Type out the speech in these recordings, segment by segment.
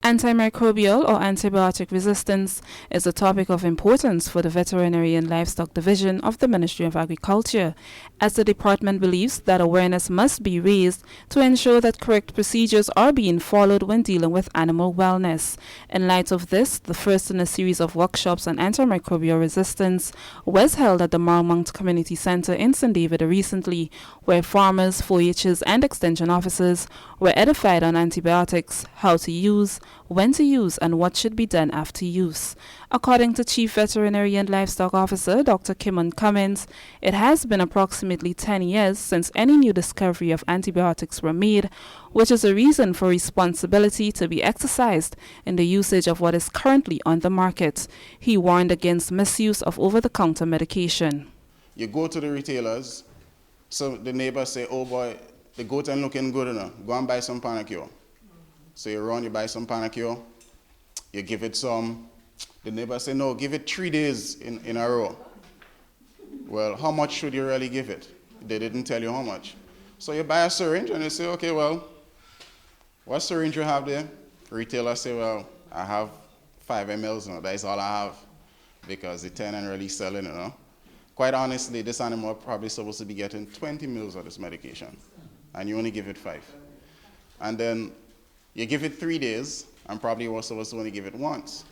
Antimicrobial or antibiotic resistance is a topic of importance for the Veterinary and Livestock Division of the Ministry of Agriculture, as the department believes that awareness must be raised to ensure that correct procedures are being followed when dealing with animal wellness. In light of this, the first in a series of workshops on antimicrobial resistance was held at the Marmont Community Center in St. David recently, where farmers, 4-Hers, and extension officers were edified on antibiotics, how to use, when to use, and what should be done after use. According to Chief Veterinary and Livestock Officer Dr. Kimon Cummins, it has been approximately 10 years since any new discovery of antibiotics were made, which is a reason for responsibility to be exercised in the usage of what is currently on the market. He warned against misuse of over-the-counter medication. You go to the retailers, so the neighbors say, oh boy, the goat ain't looking good enough, go and buy some Panacure. So you run, you buy some Panacure, you give it some. The neighbor say, no, give it 3 days in a row. Well, how much should you really give it? They didn't tell you how much. So you buy a syringe and you say, okay, well, what syringe you have there? Retailer say, well, I have 5 mLs now, that is all I have, because the 10 ain't really selling, Quite honestly, this animal probably supposed to be getting 20 mils of this medication, and you only give it 5. And then you give it 3 days, and probably was supposed to only give it once.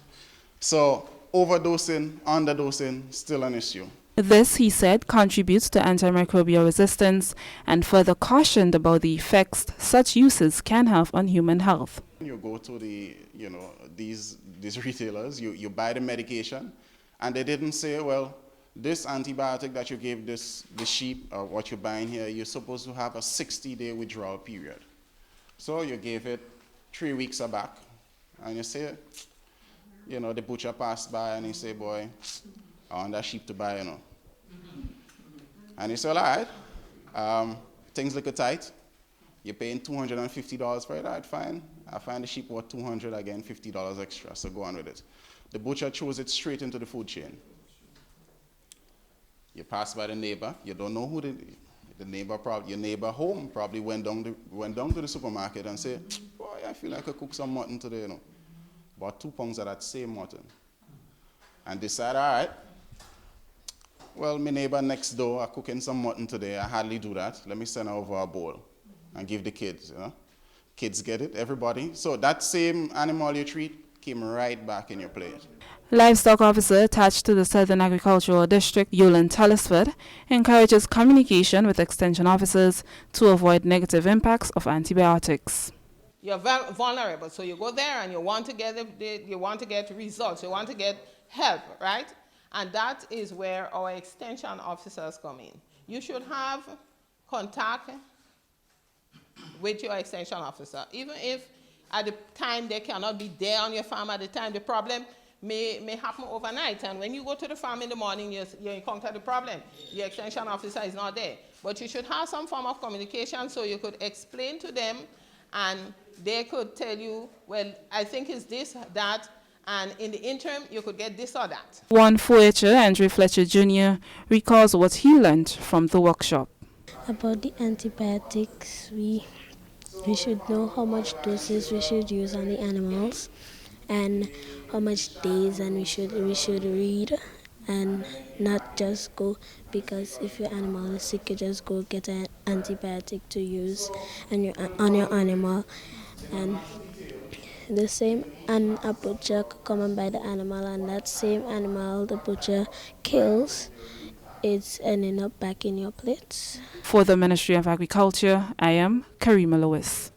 So overdosing, underdosing, still an issue. This, he said, contributes to antimicrobial resistance and further cautioned about the effects such uses can have on human health. You go to the, these retailers, you buy the medication, and they didn't say, well, this antibiotic that you gave the sheep, or what you're buying here, you're supposed to have a 60-day withdrawal period. So you gave it 3 weeks back, and you say, the butcher passed by and he say, boy, I want that sheep to buy, And he said, all right, things look tight. You're paying $250 for it, all right, fine. I find the sheep worth $200, again, $50 extra, so go on with it. The butcher throws it straight into the food chain. You pass by the neighbor, you don't know who the neighbor, your neighbor home probably went down to the supermarket and said, boy, I feel like I cook some mutton today, Bought 2 pounds of that same mutton. And decide, all right, well, my neighbor next door are cooking some mutton today. I hardly do that. Let me send her over a bowl and give the kids, Kids get it, everybody. So that same animal you treat came right back in your plate. Livestock officer attached to the Southern Agricultural District, Yolan Tullisford, encourages communication with extension officers to avoid negative impacts of antibiotics. You're vulnerable, so you go there and you want to get results, you want to get help, right? And that is where our extension officers come in. You should have contact with your extension officer, even if at the time they cannot be there on your farm at the time. The problem may happen overnight, and when you go to the farm in the morning, you encounter the problem. Your extension officer is not there. But you should have some form of communication so you could explain to them, and they could tell you, well, I think it's this, that, and in the interim, you could get this or that. One 4-Her, Andrew Fletcher Jr., recalls what he learned from the workshop. About the antibiotics, we should know how much doses we should use on the animals and how much days, and we should read and not just go, because if your animal is sick, you just go get an antibiotic to use on your animal. And the same, and a butcher could come and buy the animal, and that same animal the butcher kills, it's ending up back in your plates. For the Ministry of Agriculture, I am Karima Lewis.